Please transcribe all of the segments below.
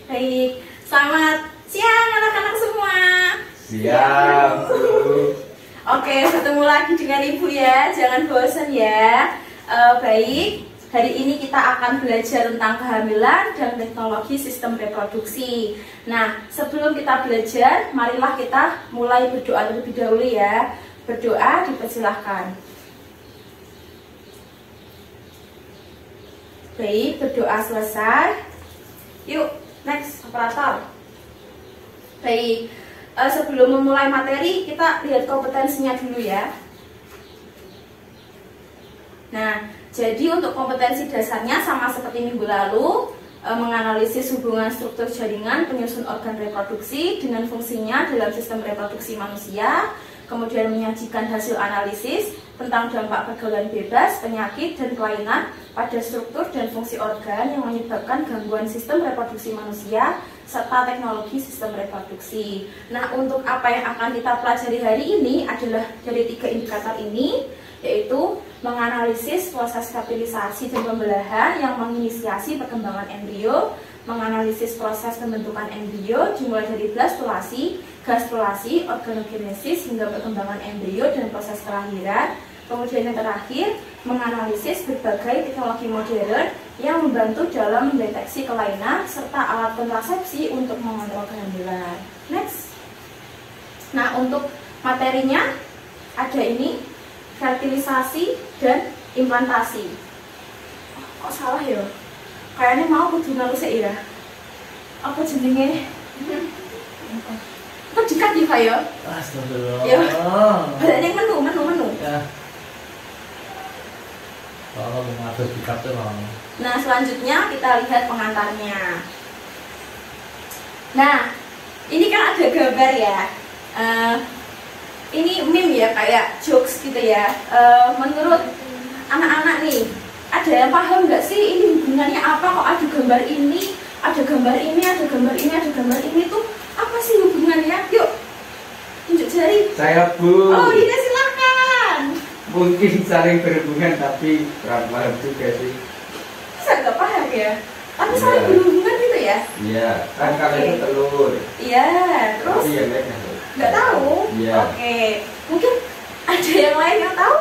Baik, selamat siang anak-anak semua. Siap, Bu. Oke, ketemu lagi dengan Ibu ya, jangan bosan ya. Baik, hari ini kita akan belajar tentang kehamilan dan teknologi sistem reproduksi. Nah, sebelum kita belajar, marilah kita mulai berdoa terlebih dahulu ya. Berdoa dipersilahkan. Baik, berdoa selesai. Yuk, next, operator. Baik, sebelum memulai materi, kita lihat kompetensinya dulu ya. Nah, jadi untuk kompetensi dasarnya sama seperti minggu lalu, menganalisis hubungan struktur jaringan penyusun organ reproduksi dengan fungsinya dalam sistem reproduksi manusia, kemudian menyajikan hasil analisis tentang dampak pergaulan bebas, penyakit, dan kelainan pada struktur dan fungsi organ yang menyebabkan gangguan sistem reproduksi manusia, serta teknologi sistem reproduksi. Nah, untuk apa yang akan kita pelajari hari ini adalah dari 3 indikator ini, yaitu menganalisis proses stabilisasi dan pembelahan yang menginisiasi perkembangan embrio, menganalisis proses pembentukan embrio dimulai dari blastulasi, gastrulasi, organogenesis hingga perkembangan embrio dan proses kelahiran. Kemudian yang terakhir, menganalisis berbagai teknologi modern yang membantu dalam mendeteksi kelainan serta alat kontrasepsi untuk mengontrol kehamilan. Next. Nah, untuk materinya ada ini, fertilisasi dan implantasi. Kok salah ya? Kayaknya mau kudu ngelusik ya. Apa jenenge? Kok dikat ya, Pak ya? Astagfirullah. Ya. Berarti menu. Ya. Kalau mengatur dikat tuh mau. Nah, selanjutnya kita lihat pengantarnya. Nah, ini kan ada gambar ya. Ini meme ya, kayak jokes gitu ya. Menurut anak-anak nih, ada yang paham nggak sih ini hubungannya apa? Kok ada gambar ini, ada gambar ini, ada gambar ini, ada gambar ini tuh apa sih hubungannya? Yuk, tunjuk jari. Saya, Bu. Oh iya, silakan. Mungkin saling berhubungan tapi kurang paham juga sih. Saya nggak paham ya. Tapi Iya. saling berhubungan gitu ya? Iya, kan kalau itu telur. Iya, terus Tapi yang lain nggak tahu. Iya. Oke, mungkin ada yang lain yang tahu?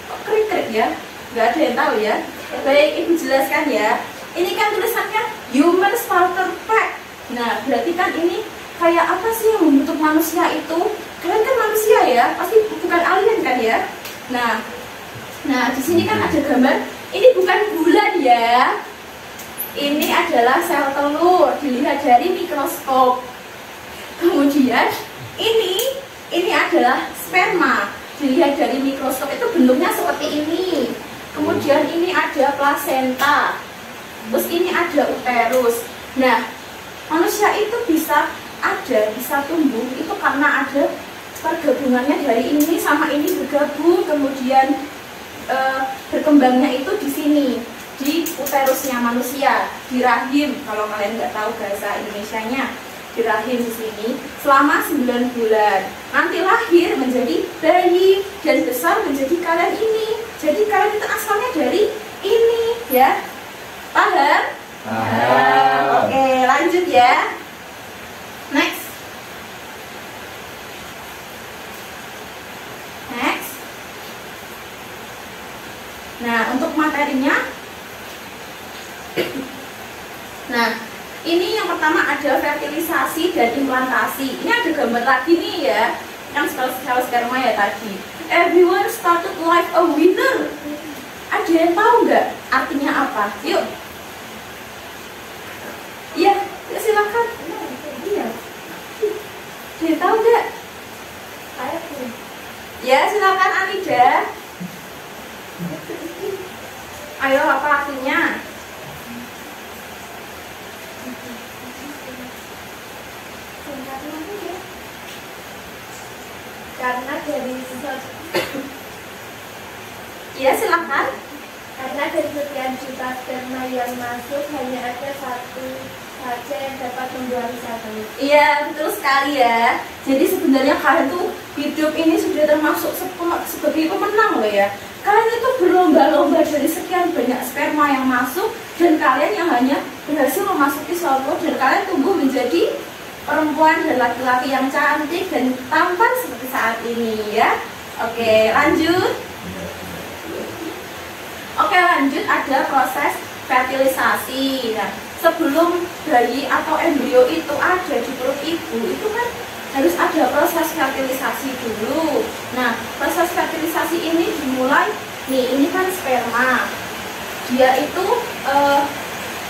Kok krik-krik ya? Nggak ada yang tahu ya? Baik, Ibu jelaskan ya. Ini kan tulisannya Human Starter Pack. Nah, berarti kan ini kayak apa sih yang membentuk manusia itu? Kalian kan manusia ya, pasti bukan alien kan ya? Nah di sini kan ada gambar. Ini bukan bulan ya. Ini adalah sel telur, dilihat dari mikroskop. Kemudian ini adalah sperma, dilihat dari mikroskop itu bentuknya seperti ini. Kemudian ini ada plasenta, terus ini ada uterus. Nah, manusia itu bisa tumbuh itu karena ada pergabungannya dari ini sama ini bergabung, kemudian berkembangnya itu di sini, di uterusnya manusia, di rahim. Kalau kalian nggak tahu bahasa Indonesianya, di rahim di sini selama 9 bulan. Nanti lahir menjadi bayi dan besar menjadi kalian ini. Jadi kalian itu asalnya dari ini ya. Paham? Paham. Oke, lanjut ya. Next. Nah, untuk materinya, nah ini yang pertama ada fertilisasi dan implantasi. Ini ada gambar lagi nih ya, yang sel sperma ya tadi. Everyone started life a winner. Ada yang tahu nggak artinya apa? Yuk. Iya, silakan. Iya. Ada yang tahu nggak? Ya, silakan Anida. Ayo, apa artinya? Karena dari Iya, silakan. karena dari sekian juta sperma yang masuk hanya ada satu saja yang dapat membuang satu. Iya, betul sekali ya. Jadi sebenarnya kalian tuh hidup ini sudah termasuk sebagai pemenang loh ya. Kalian itu berlomba-lomba dari sekian banyak sperma yang masuk, dan kalian yang hanya berhasil memasuki sel telur dan kalian tumbuh menjadi perempuan dan laki-laki yang cantik dan tampan seperti saat ini ya. Oke, lanjut. Oke, lanjut ada proses fertilisasi. Nah, sebelum bayi atau embrio itu ada di perut ibu, itu kan harus ada proses fertilisasi dulu. Nah, proses fertilisasi ini dimulai, nih ini kan sperma. Dia itu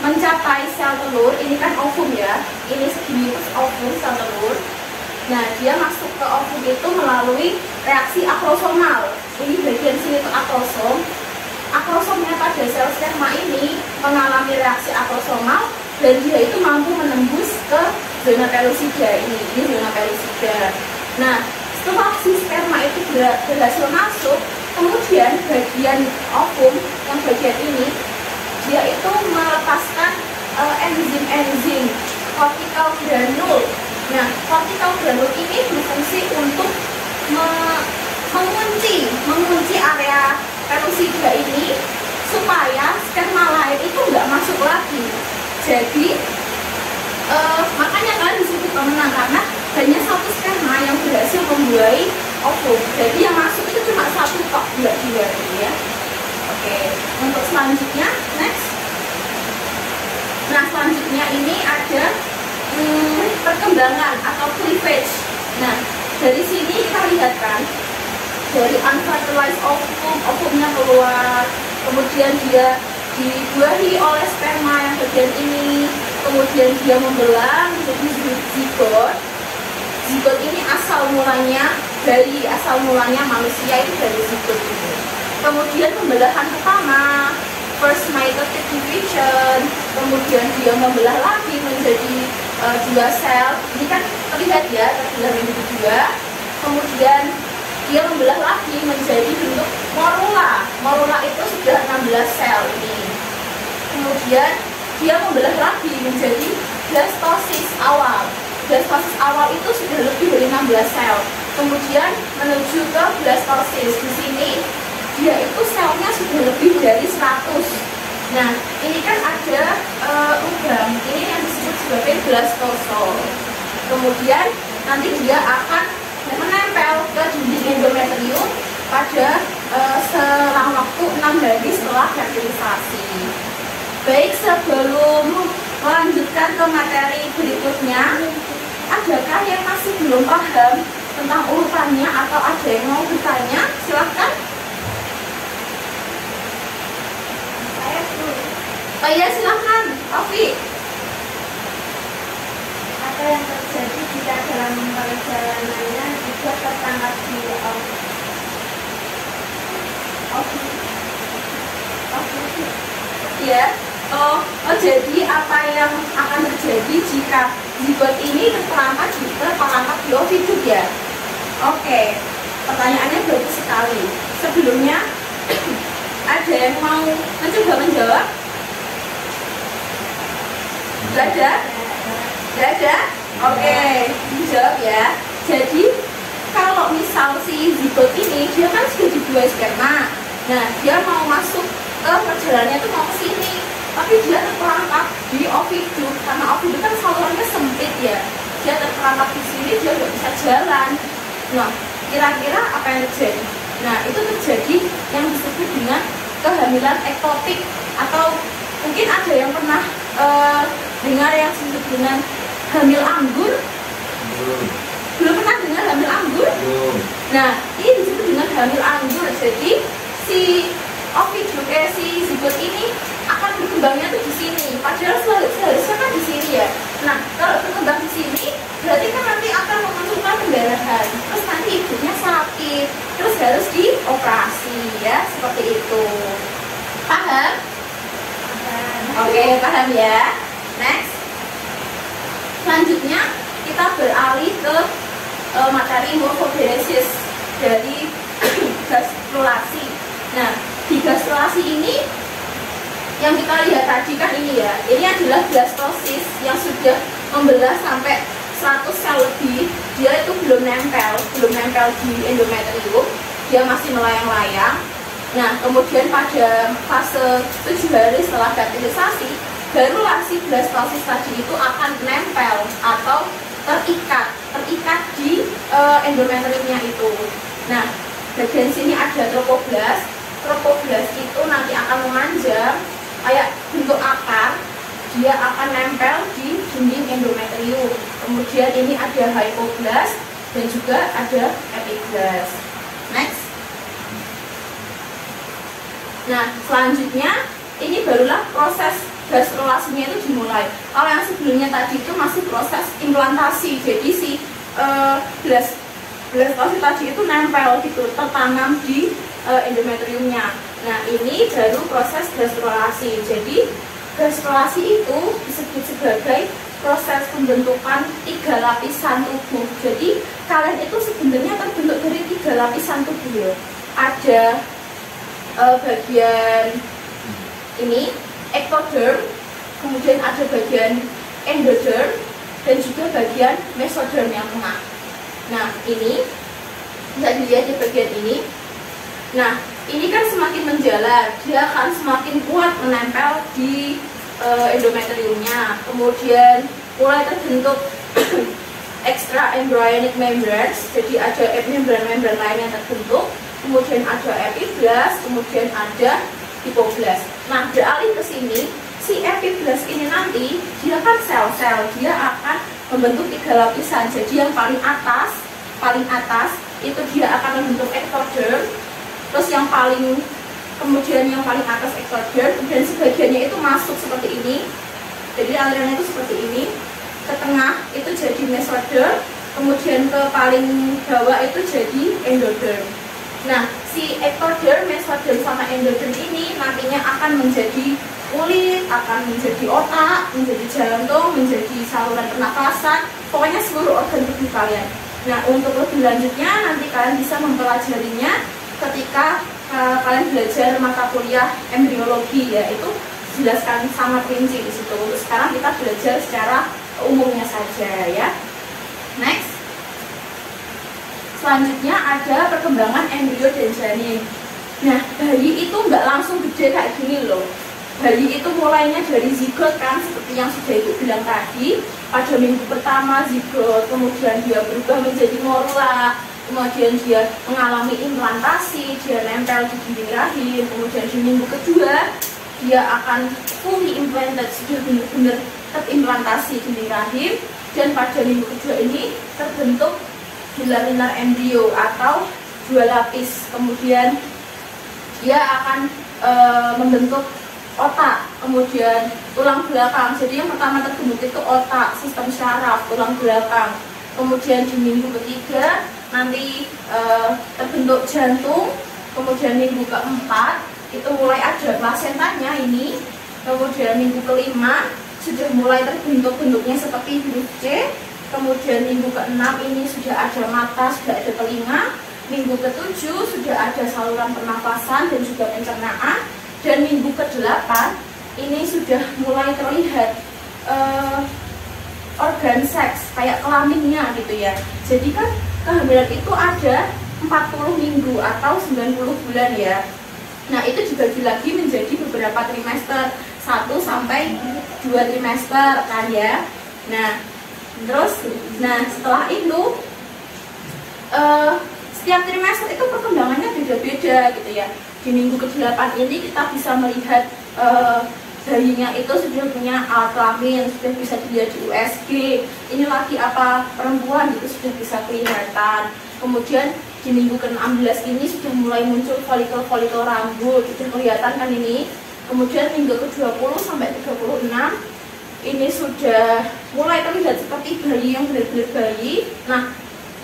mencapai sel telur, ini kan ovum ya. Ini segini itu ovum sel telur. Nah, dia masuk ke ovum itu melalui reaksi akrosomal. Ini bagian sini itu akrosom. Akrosomnya pada sel sperma ini mengalami reaksi akrosomal dan dia itu mampu menembus ke zona pellucida ini zona pellucida. Nah, setelah si sperma itu berhasil masuk, kemudian bagian ovum yang bagian ini dia itu melepaskan enzim-enzim cortical granule. Nah, cortical granule ini berfungsi untuk mengunci area pellucida ini supaya sperma lain itu nggak masuk lagi. Jadi makanya kalian disebut pemenang karena hanya satu sperma yang berhasil membuahi ovum. Jadi yang masuk itu cuma satu tok, nggak dua ya. Oke, untuk selanjutnya next. Nah, selanjutnya ini ada perkembangan atau cleavage. Nah, dari sini kita lihat kan, dari unfertilized ovumnya keluar, kemudian dia dibuahi oleh sperma yang bagian ini, kemudian dia membelah menjadi zigot. Zigot ini asal mulanya manusia itu dari zigot ini. Kemudian pembelahan pertama, first mitotic division, kemudian dia membelah lagi menjadi dua sel. Ini kan terlihat ya, terbelah menjadi dua. Kemudian dia membelah lagi menjadi bentuk morula. Morula itu sudah 16 sel ini. Kemudian dia membelah lagi menjadi blastosis awal. Blastosis awal itu sudah lebih dari 16 sel. Kemudian menuju ke blastosis. Di sini dia itu selnya sudah lebih dari 100. Nah, ini kan ada lubang. Ini yang disebut sebagai blastosol. Kemudian nanti dia akan menempel ke dinding endometrium pada selang waktu 6 hari setelah fertilisasi. Baik, sebelum melanjutkan ke materi berikutnya, adakah yang masih belum paham tentang urutannya atau ada yang mau bertanya? Silahkan. Oh iya, silahkan, Taufik. Apa yang terjadi jika dalam perjalanannya juga tertangkap di Ya. Oh, jadi apa yang akan terjadi jika zigot ini terperangkap di ovidum ya? Oke, pertanyaannya bagus sekali. Sebelumnya ada yang mau mencoba menjawab? Gak ada? Gak ada? Oke, dijawab ya. Jadi kalau misal si zigot ini dia kan sudah dibuahi sperma. Nah, dia mau masuk ke perjalanannya itu mau ke sini, tapi dia terperangkap di ovidum karena ovidum kan salurannya sempit ya. Dia terperangkap di sini, dia nggak bisa jalan. Nah, kira-kira apa yang terjadi? Nah, itu terjadi yang disebut dengan kehamilan ektopik, atau mungkin ada yang pernah dengar yang disebut dengan hamil anggur? Belum pernah dengar hamil anggur? Nah, ini disebut dengan hamil anggur. Jadi si ovidum si zigot ini akan berkembangnya tuh di sini. Padahal seharusnya kan di sini ya. Nah, kalau berkembang di sini, berarti kan nanti akan memunculkan pendarahan. Terus nanti ibunya sakit, terus harus dioperasi ya, seperti itu. Paham? Oke, paham ya. Next. Selanjutnya kita beralih ke materi morfogenesis dari gastrulasi. Nah, di gastrulasi ini yang kita lihat tadi kan ini ya, ini adalah blastosis yang sudah membelah sampai 100 sel lebih. Dia itu belum nempel di endometrium, dia masih melayang-layang. Nah, kemudian pada fase 7 hari setelah fertilisasi, barulah si blastosis tadi itu akan nempel atau terikat di endometriumnya itu. Nah, bagian sini ada tropoblast. Tropoblast itu nanti akan memanjang kayak bentuk akar, dia akan nempel di dinding endometrium. Kemudian ini ada hypoblast dan juga ada epiblast. Next. Nah, selanjutnya ini barulah proses gastrulasinya itu dimulai. Kalau yang sebelumnya tadi itu masih proses implantasi, jadi si blastosis tadi itu nempel gitu, tertanam di endometriumnya. Nah, ini baru proses gastrulasi. Jadi gastrulasi itu disebut sebagai proses pembentukan 3 lapisan tubuh. Jadi kalian itu sebenarnya terbentuk dari 3 lapisan tubuh ya. Ada bagian ini ectoderm, kemudian ada bagian endoderm, dan juga bagian mesoderm yang tengah. Nah, ini bisa dilihat di bagian ini. Nah, ini kan semakin menjalar, dia akan semakin kuat menempel di endometriumnya. Kemudian mulai terbentuk extra embryonic membranes, jadi ada membran-membran lain yang terbentuk. Kemudian ada epiblast, kemudian ada hypoblast. Nah, beralih ke sini, si epiblast ini nanti dia kan sel-sel, dia akan membentuk 3 lapisan. Jadi yang paling atas itu dia akan membentuk ectoderm, terus yang paling atas ectoderm, dan sebagiannya itu masuk seperti ini. Jadi alirannya itu seperti ini. Ke tengah itu jadi mesoderm, kemudian ke paling bawah itu jadi endoderm. Nah, si ectoderm, mesoderm, sama endoderm ini nantinya akan menjadi kulit, akan menjadi otak, menjadi jantung, menjadi saluran pernafasan, pokoknya seluruh organ tubuh kalian. Nah, untuk lebih lanjutnya nanti kalian bisa mempelajarinya ketika kalian belajar mata kuliah embriologi, ya, itu dijelaskan sangat rinci di situ. Untuk sekarang kita belajar secara umumnya saja, ya. Next. Selanjutnya ada perkembangan embrio dan janin. Nah, bayi itu nggak langsung gede kayak gini loh. Bayi itu mulainya dari zigot kan, seperti yang sudah Ibu bilang tadi. Pada minggu pertama zigot, kemudian dia berubah menjadi morula, kemudian dia mengalami implantasi, dia nempel di dinding rahim, kemudian di minggu kedua dia akan fully implanted, sudah benar-benar terimplantasi dinding rahim, dan pada minggu kedua ini terbentuk pilar-pilar embrio atau 2 lapis. Kemudian dia akan membentuk otak, kemudian tulang belakang. Jadi yang pertama terbentuk itu otak, sistem syaraf, tulang belakang. Kemudian di minggu ketiga nanti terbentuk jantung. Kemudian minggu keempat itu mulai ada plasentanya ini. Kemudian minggu kelima sudah mulai terbentuk bentuknya seperti huruf C. Kemudian minggu ke-6 ini sudah ada mata, sudah ada telinga. Minggu ke-7 sudah ada saluran pernafasan dan juga pencernaan. Dan minggu ke-8 ini sudah mulai terlihat organ seks, kayak kelaminnya gitu ya. Jadi kan kehamilan itu ada 40 minggu atau 90 bulan ya. Nah, itu dibagi lagi menjadi beberapa trimester, 1 sampai 2 trimester kan ya. Nah, setelah itu setiap trimester itu perkembangannya beda-beda gitu ya. Di minggu ke-8 ini kita bisa melihat bayinya itu sudah punya alat kelamin, sudah bisa dilihat di USG. Ini lagi apa perempuan itu sudah bisa kelihatan. Kemudian di minggu ke-16 ini sudah mulai muncul folikel-folikel rambut, sudah kelihatan kan ini. Kemudian minggu ke-20 sampai 36 ini sudah mulai terlihat seperti bayi yang benar-benar bayi. Nah,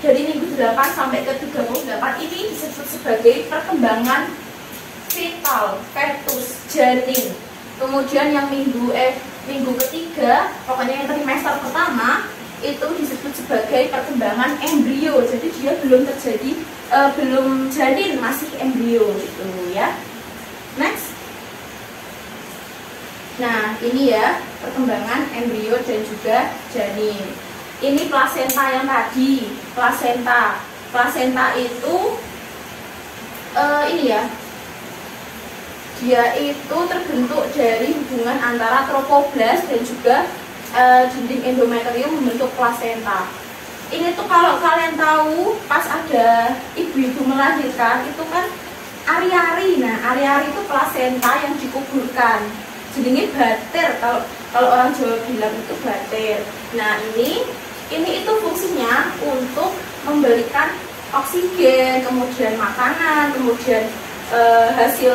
dari minggu 8 sampai ke 38 ini disebut sebagai perkembangan fetal, fetus, janin. Kemudian yang minggu ketiga, pokoknya yang trimester pertama itu disebut sebagai perkembangan embrio. Jadi dia belum terjadi, belum janin, masih embrio gitu ya. Next. Nah, ini ya perkembangan embrio dan juga janin. Ini plasenta yang tadi, plasenta itu ini ya, dia itu terbentuk dari hubungan antara tropoblas dan juga dinding endometrium membentuk plasenta. Ini tuh kalau kalian tahu pas ada ibu-ibu melahirkan itu kan ari-ari. Nah, ari-ari itu plasenta yang dikuburkan. Jadinya batir, kalau orang Jawa bilang itu batir. Nah, ini itu fungsinya untuk memberikan oksigen, kemudian makanan, kemudian hasil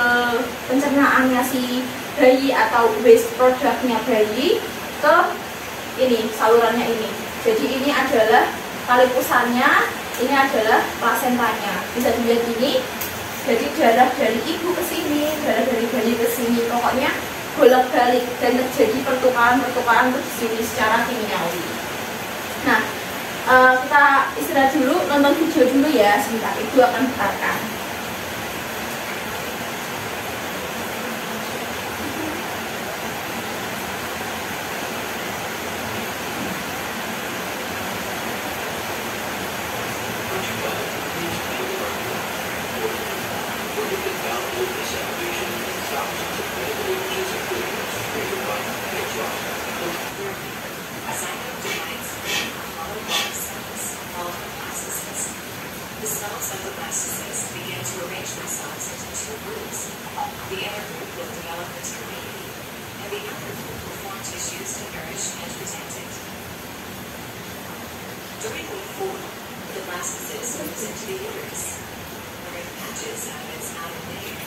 pencernaannya si bayi atau waste produknya bayi ke ini salurannya ini. Jadi ini adalah tali pusarnya, ini adalah plasentanya. Bisa dilihat ini. Jadi darah dari ibu ke sini, darah dari bayi ke sini, pokoknya bolak-balik dan terjadi pertukaran di sini secara kimiawi. Nah, kita istirahat dulu, nonton video dulu ya, sebentar ibu akan putarkan. During week 4, the blastocyst moves into the uterus, where it patches out its outer layer.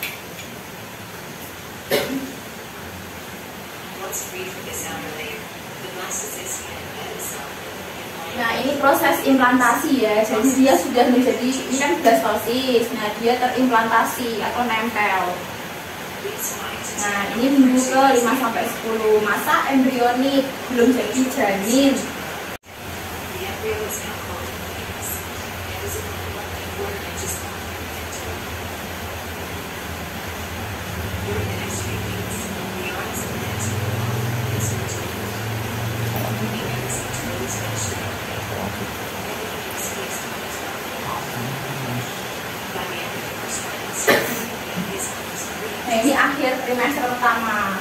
Once freed from this outer layer, the blastocyst can embed itself in the Nah, ini proses implantasi ya. Jadi dia sudah menjadi, ini kan blastosis. Nah, dia terimplantasi atau nempel. Nah, ini minggu ke 5-10, masa embrionik, belum jadi janin. Nah, ini akhir trimester pertama.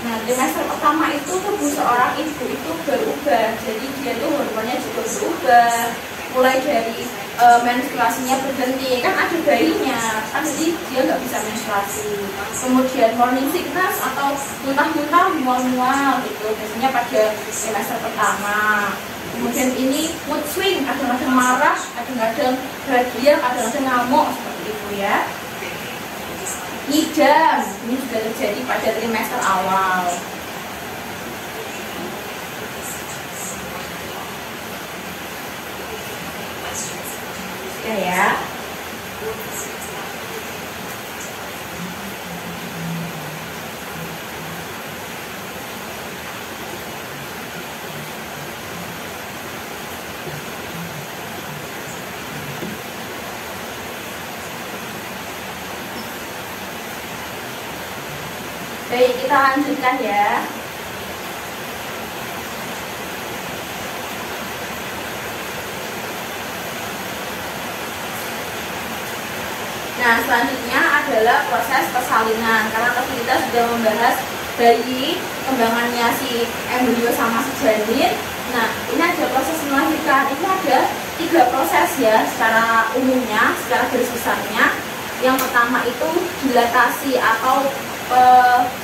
Nah, trimester pertama itu tubuh seorang ibu itu berubah. Jadi dia tuh hormonnya juga berubah. Mulai dari menstruasinya berhenti, kan ada bayinya, kan jadi dia nggak bisa menstruasi. Kemudian morning sickness atau muntah-muntah, mual-mual gitu, biasanya pada trimester pertama. Kemudian ini mood swing, kadang-kadang marah, kadang-kadang bahagia, kadang-kadang ngamuk, seperti itu ya. Ngidam, ini juga terjadi pada trimester awal. Ya. Baik, kita lanjutkan ya. Nah, selanjutnya adalah proses persalinan. Karena tadi kita sudah membahas bayi, kembangannya si embrio sama si janin. Nah, ini ada proses melahirkan. Ini ada 3 proses ya secara umumnya, secara garis besarnya. Yang pertama itu dilatasi atau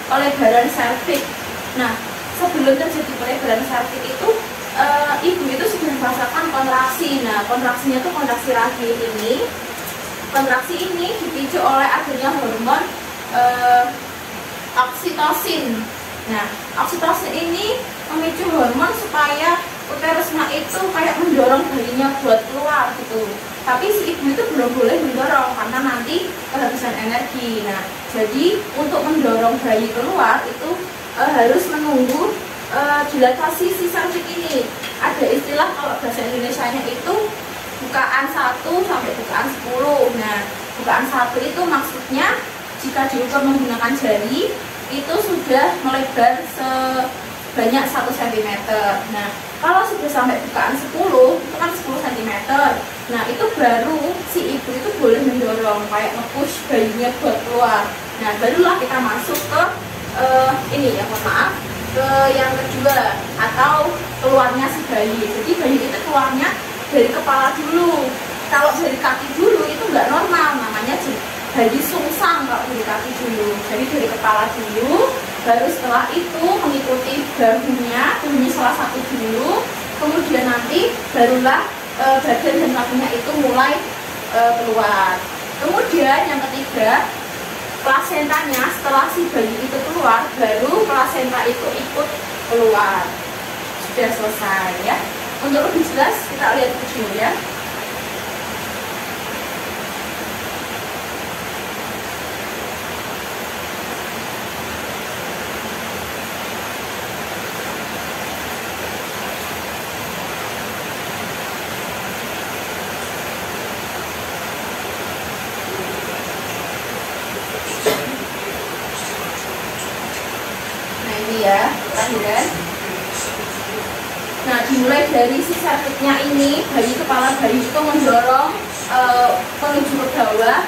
pelebaran serviks. Nah, sebelum terjadi pelebaran serviks itu ibu itu sudah merasakan kontraksi. Nah, kontraksinya itu kontraksi rahim ini. Kontraksi ini dipicu oleh adanya hormon oksitosin. Nah, oksitosin ini memicu hormon supaya uterusnya itu kayak mendorong bayinya buat keluar gitu. Tapi si ibu itu belum boleh mendorong karena nanti kehabisan energi. Nah, jadi untuk mendorong bayi keluar itu harus menunggu dilatasi si serviks ini. Ada istilah kalau bahasa Indonesianya itu bukaan 1 sampai bukaan 10. Nah, bukaan 1 itu maksudnya jika diukur menggunakan jari itu sudah melebar sebanyak 1 cm. Nah, kalau sudah sampai bukaan 10 itu kan 10 cm. Nah itu baru si ibu itu boleh mendorong kayak nge-push bayinya buat keluar. Nah barulah kita masuk ke ini ya, mohon maaf, ke yang kedua atau keluarnya si bayi. Jadi bayi itu keluarnya dari kepala dulu. Kalau dari kaki dulu itu nggak normal, namanya bayi sungsang kalau dari kaki dulu. Jadi dari kepala dulu, baru setelah itu mengikuti bahunya salah satu dulu, kemudian nanti barulah badan dan kakinya itu mulai keluar. Kemudian yang ketiga, plasentanya setelah si bayi itu keluar, baru plasenta itu ikut keluar. Sudah selesai ya. Untuk lebih jelas kita lihat video ya. Ya, kelahiran. Nah, dimulai dari si cervixnya ini, kepala bayi itu mendorong menuju ke bawah.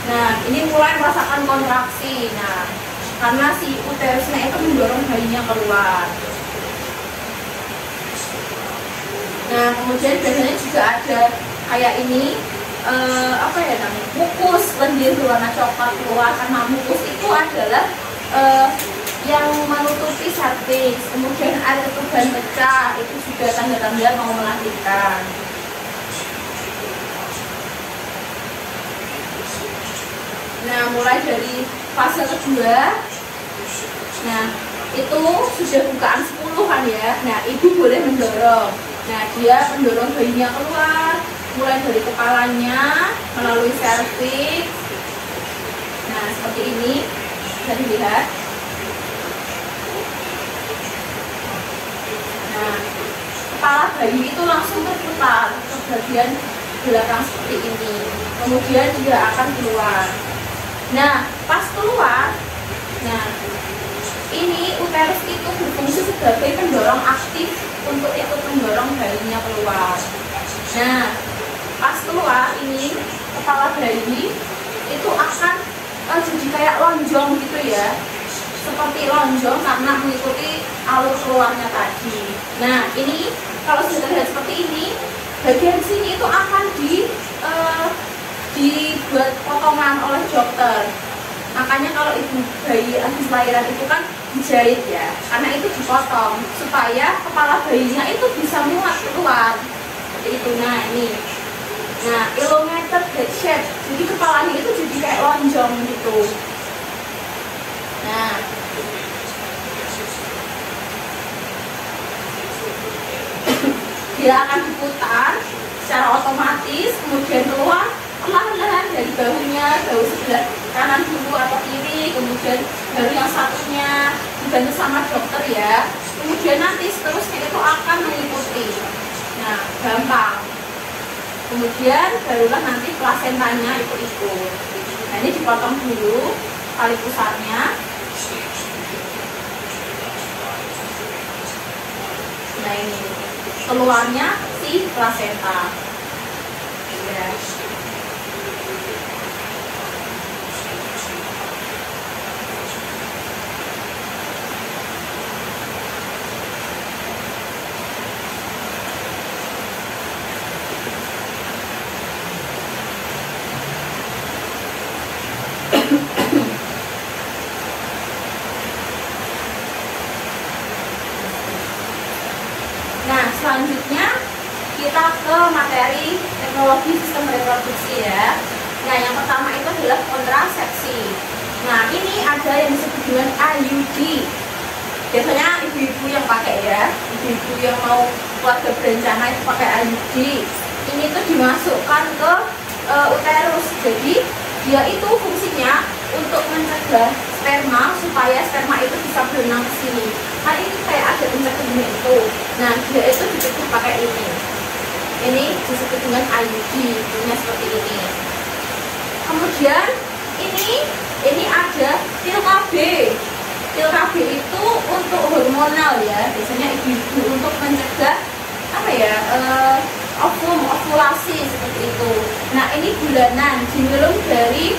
Nah, ini mulai merasakan kontraksi. Nah, karena si uterusnya itu mendorong bayinya keluar. Nah, kemudian biasanya juga ada kayak ini. Apa ya namanya, mukus lendir berwarna coklat keluar. Karena mukus itu adalah yang menutupi cervix. Kemudian air ketuban pecah, itu juga tanda-tanda mau melahirkan. Nah mulai dari fase kedua, nah itu sudah bukaan 10-an ya. Nah ibu boleh mendorong. Nah dia mendorong bayinya keluar mulai dari kepalanya melalui cervix. Nah seperti ini bisa dilihat. Nah kepala bayi itu langsung terputar ke bagian belakang seperti ini, kemudian dia akan keluar. Nah pas keluar, nah ini uterus itu berfungsi sebagai pendorong aktif untuk ikut mendorong bayinya keluar. Nah pas keluar ini kepala bayi itu akan jadi kayak lonjong gitu ya, seperti lonjong karena mengikuti alur keluarnya tadi. Nah ini kalau sudah terlihat seperti ini, bagian sini itu akan dibuat potongan oleh dokter. Makanya kalau ibu bayi habis lahiran itu kan dijahit ya, karena itu dipotong supaya kepala bayinya itu bisa muat keluar seperti itu. Nah ini, nah elongated head shape, jadi kepalanya itu jadi kayak lonjong gitu. Nah dia akan diputar secara otomatis, kemudian keluar perlahan-lahan dari bahunya, bahu sebelah kanan dulu atau kiri, kemudian baru yang satunya dibantu sama dokter ya. Kemudian nanti seterusnya itu akan mengikuti. Nah gampang. Kemudian barulah nanti plasentanya itu ikut. Nah ini dipotong dulu tali pusarnya. Nah ini keluarnya si plasenta ya. Nah selanjutnya kita ke materi teknologi sistem reproduksi ya. Nah yang pertama itu adalah kontrasepsi. Nah ini ada yang disebut dengan IUD. Biasanya ibu-ibu yang pakai ya, ibu-ibu yang mau keluarga berencana itu pakai IUD. Ini tuh dimasukkan ke uterus. Jadi dia itu fungsinya untuk mencegah sperma supaya sperma itu bisa berenang ke sini. Nah ini kayak ada pencegahnya itu. Nah dia itu ditutup pakai ini. Ini disebut dengan IUD, punya seperti ini. Kemudian ini ada pil KB. pil KB itu untuk hormonal ya, biasanya ibu-ibu untuk mencegah apa ya, ovulasi seperti itu. Nah ini bulanan, diminum dari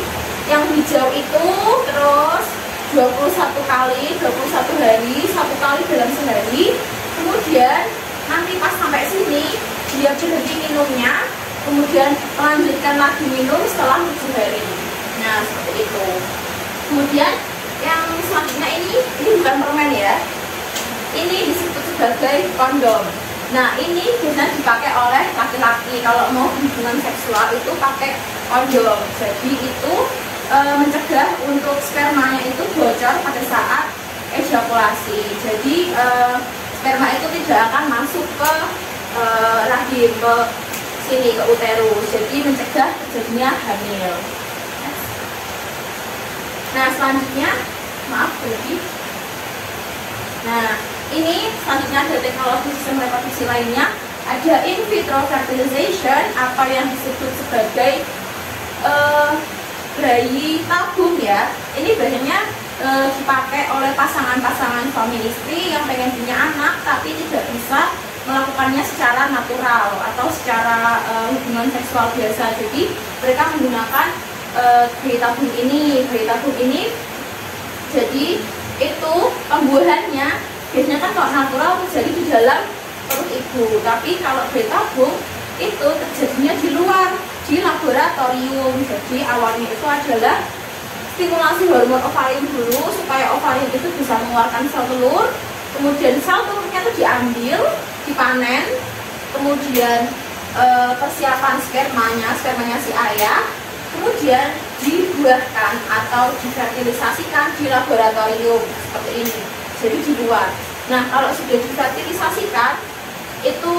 yang hijau itu, terus 21 kali, 21 hari, 1 kali dalam sehari. Kemudian nanti pas sampai sini dia berhenti minumnya, kemudian melanjutkan lagi minum setelah 7 hari. Nah seperti itu. Kemudian yang selanjutnya ini bukan permen ya, ini disebut sebagai kondom. Nah ini biasanya dipakai oleh laki-laki kalau mau hubungan seksual itu pakai kondom. Jadi itu mencegah untuk spermanya itu bocor pada saat ejakulasi. Jadi sperma itu tidak akan masuk ke rahim, ke sini, ke uterus. Jadi mencegah terjadinya hamil. Nah selanjutnya, maaf lagi. Nah ini selanjutnya ada teknologi sistem reproduksi lainnya. Ada in vitro fertilization, apa yang disebut sebagai bayi tabung ya. Ini biasanya dipakai oleh pasangan-pasangan suami istri yang pengen punya anak tapi tidak bisa melakukannya secara natural atau secara hubungan seksual biasa. Jadi mereka menggunakan bayi tabung ini. Bayi tabung ini jadi itu pembuahannya biasanya kan kalau natural terjadi di dalam perut ibu, tapi kalau bayi tabung itu terjadinya di luar, di laboratorium. Jadi awalnya itu adalah stimulasi hormon ovarium dulu supaya ovarium itu bisa mengeluarkan sel telur, kemudian sel telurnya itu diambil, dipanen, kemudian persiapan spermanya si ayah, kemudian dibuahkan atau difertilisasikan di laboratorium seperti ini. Jadi di luar. Nah kalau sudah difertilisasikan itu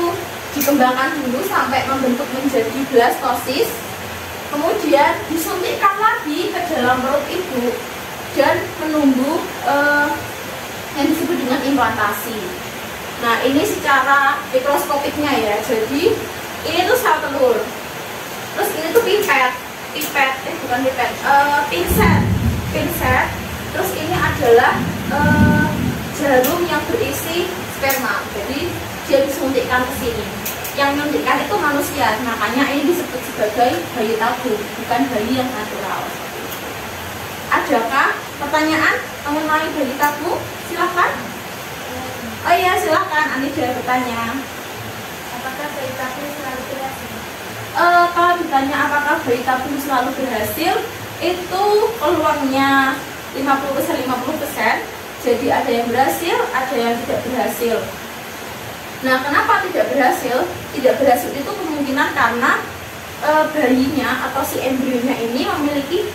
dikembangkan dulu sampai membentuk menjadi blastosis, kemudian disuntikkan lagi ke dalam perut ibu dan menumbuh yang disebut dengan implantasi. Nah ini secara mikroskopiknya ya. Jadi ini tuh sel telur, terus ini tuh pinset, terus ini adalah jarum yang berisi sperma. Jadi dia disuntikkan ke sini. Yang menyuntikkan itu manusia, makanya ini disebut sebagai bayi tabung, bukan bayi yang natural. Adakah pertanyaan mengenai bayi tabung? Silakan. Oh iya, silakan. Anida bertanya. Apakah bayi tabung selalu berhasil? Kalau ditanya apakah bayi tabung selalu berhasil, itu peluangnya 50%. Jadi ada yang berhasil, ada yang tidak berhasil. Nah, kenapa tidak berhasil? Tidak berhasil itu kemungkinan karena bayinya atau si embrionya ini memiliki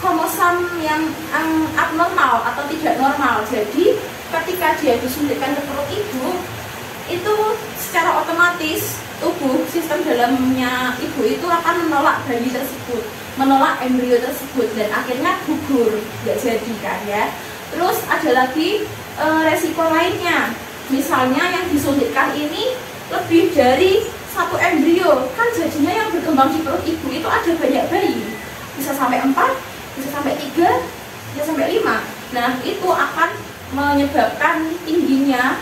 kromosom yang abnormal atau tidak normal. Jadi ketika dia disuntikkan ke perut ibu, itu secara otomatis tubuh sistem dalamnya ibu itu akan menolak bayi tersebut, menolak embrio tersebut, dan akhirnya gugur, nggak jadi kan ya. Terus ada lagi resiko lainnya. Misalnya yang disuntikkan ini lebih dari 1 embrio, kan jadinya yang berkembang di perut ibu itu ada banyak bayi, bisa sampai 4, bisa sampai 3, bisa sampai 5. Nah itu akan menyebabkan tingginya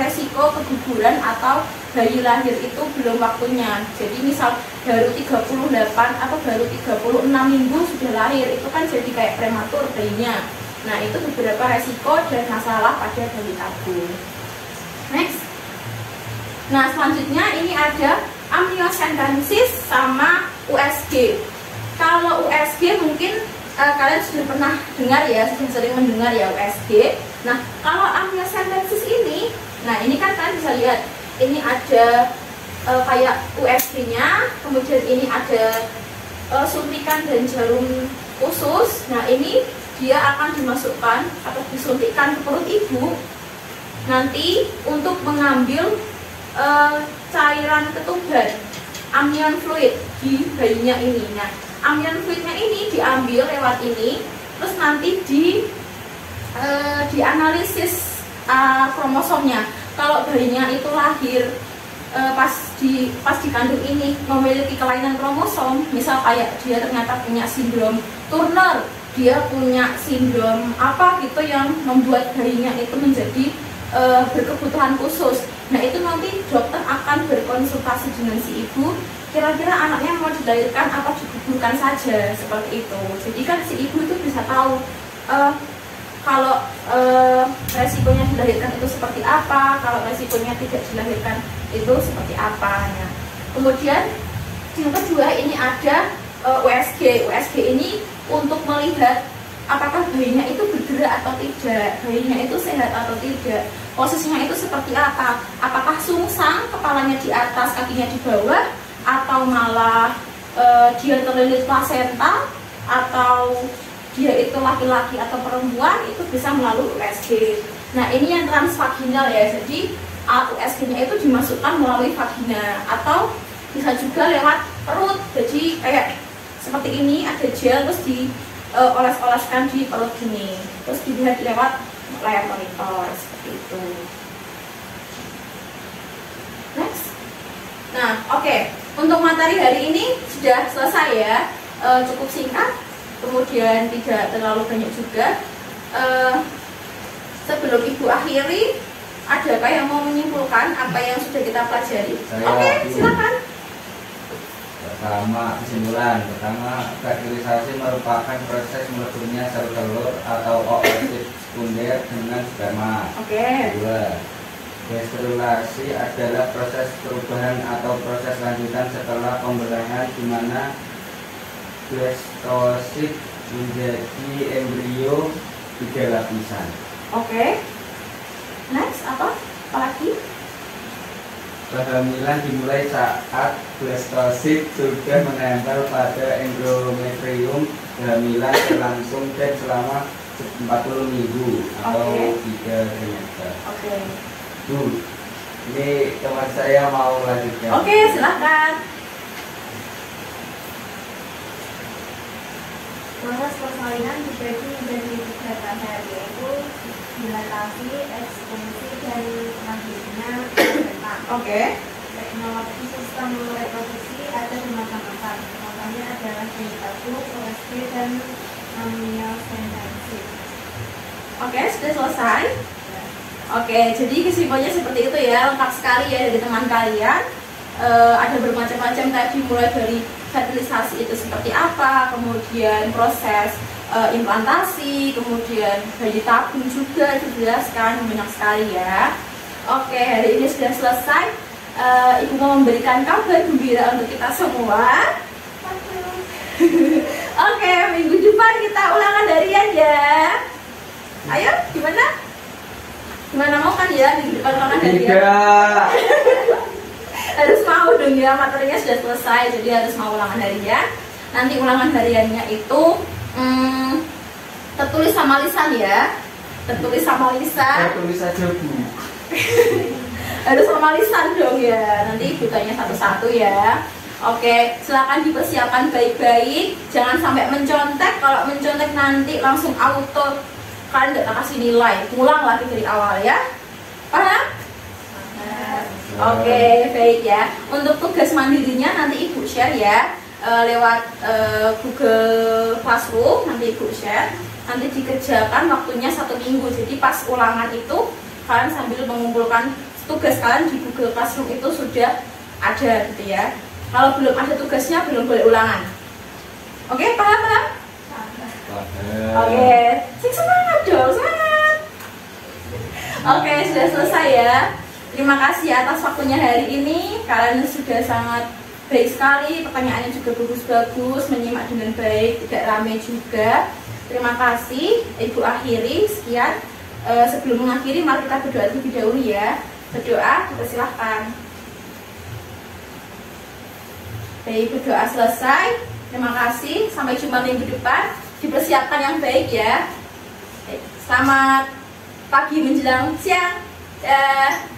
resiko keguguran atau bayi lahir itu belum waktunya. Jadi misal baru 38 atau baru 36 minggu sudah lahir, itu kan jadi kayak prematur bayinya. Nah itu beberapa resiko dan masalah pada bayi tabung. Next. Nah selanjutnya ini ada amniocentesis sama USG. Kalau USG mungkin kalian sudah pernah dengar ya, sudah sering mendengar ya USG. Nah kalau amniocentesis ini, nah ini kan kalian bisa lihat, ini ada kayak USG-nya, kemudian ini ada suntikan dan jarum khusus. Nah ini dia akan dimasukkan atau disuntikkan ke perut ibu nanti untuk mengambil cairan ketuban, amnion fluid di bayinya ini. Nah, amnion fluidnya ini diambil lewat ini, terus nanti dianalisis kromosomnya. Kalau bayinya itu lahir pas dikandung ini memiliki kelainan kromosom, misal kayak dia ternyata punya sindrom Turner dia punya sindrom apa gitu yang membuat bayinya itu menjadi berkebutuhan khusus. Nah itu nanti dokter akan berkonsultasi dengan si ibu, kira-kira anaknya mau dilahirkan apa digugurkan saja, seperti itu. Jadi kan si ibu itu bisa tahu kalau resikonya dilahirkan itu seperti apa, kalau resikonya tidak dilahirkan itu seperti apa. Nah, kemudian yang kedua ini ada USG. USG ini untuk melihat apakah bayinya itu bergerak atau tidak, bayinya itu sehat atau tidak, posisinya itu seperti apa, apakah sungsang, kepalanya di atas, kakinya di bawah, atau malah dia terlilit plasenta, atau dia itu laki-laki atau perempuan, itu bisa melalui USG. Nah ini yang transvaginal ya, jadi USG-nya itu dimasukkan melalui vagina atau bisa juga lewat perut, jadi kayak seperti ini ada gel terus dioles-oleskan di perut gini, terus dilihat lewat layar monitor seperti itu. Next. Nah oke, untuk materi hari ini sudah selesai ya, cukup singkat, kemudian tidak terlalu banyak juga. Sebelum ibu akhiri, adakah yang mau menyimpulkan apa yang sudah kita pelajari? Oke, silakan. Pertama, fertilisasi merupakan proses meleburnya sel telur atau oosit sekunder dengan sperma. Kedua, desterulasi adalah proses perubahan atau proses lanjutan setelah pembelahan di mana blastosit menjadi embrio 3 lapisan. Next, apa lagi? Kehamilan dimulai saat blastosit sudah menempel pada endometrium. Kehamilan berlangsung dan selama 40 minggu atau 3 trimester. Ini teman saya mau lanjutkan. Silahkan. Proses persalinan dibagi menjadi 3 tahap, yaitu dilatasi, ekspunsi, dan selanjutnya pembentak. Teknologi sistem reproduksi ada di macam-macam. Contohnya adalah G1, OSG, dan amniocentesis. Sudah selesai. Jadi kesimpulannya seperti itu ya, lengkap sekali ya dari teman kalian. Ada bermacam-macam tadi, mulai dari fertilisasi itu seperti apa, kemudian proses implantasi, kemudian bayi tabung juga dijelaskan, banyak sekali ya. Hari ini sudah selesai. Ibu mau memberikan kabar gembira untuk kita semua. Minggu depan kita ulangan harian ya. Ayo, gimana? Mau kan ya minggu depan ulangan harian? Tidak. Harus mau dong ya, materinya sudah selesai, jadi harus mau ulangan harian. Nanti ulangan hariannya itu tertulis sama lisan ya, tertulis sama lisan. Tertulis saja Bu. Harus sama lisan dong ya, nanti ibu tanya satu-satu ya. Silakan dipersiapkan baik-baik, jangan sampai mencontek. Kalau mencontek nanti langsung auto, kalian nggak kasih nilai, ulang lagi dari awal ya. Paham? Baik ya. Untuk tugas mandirinya nanti ibu share ya, lewat Google Classroom, nanti ibu share. Nanti dikerjakan waktunya 1 minggu. Jadi pas ulangan itu kalian sambil mengumpulkan tugas kalian di Google Classroom itu sudah ada gitu ya. Kalau belum ada tugasnya belum boleh ulangan. Paham? Sing semangat dong, semangat. Sudah selesai ya. Terima kasih atas waktunya hari ini. Kalian sudah sangat baik sekali, pertanyaannya juga bagus-bagus, menyimak dengan baik, tidak ramai juga. Terima kasih. Ibu akhiri, sekian. Sebelum mengakhiri, mari kita berdoa terlebih dahulu ya. Berdoa, silahkan. Baik, berdoa selesai. Terima kasih. Sampai jumpa minggu depan. Dipersiapkan yang baik ya. Selamat pagi menjelang siang. Dah.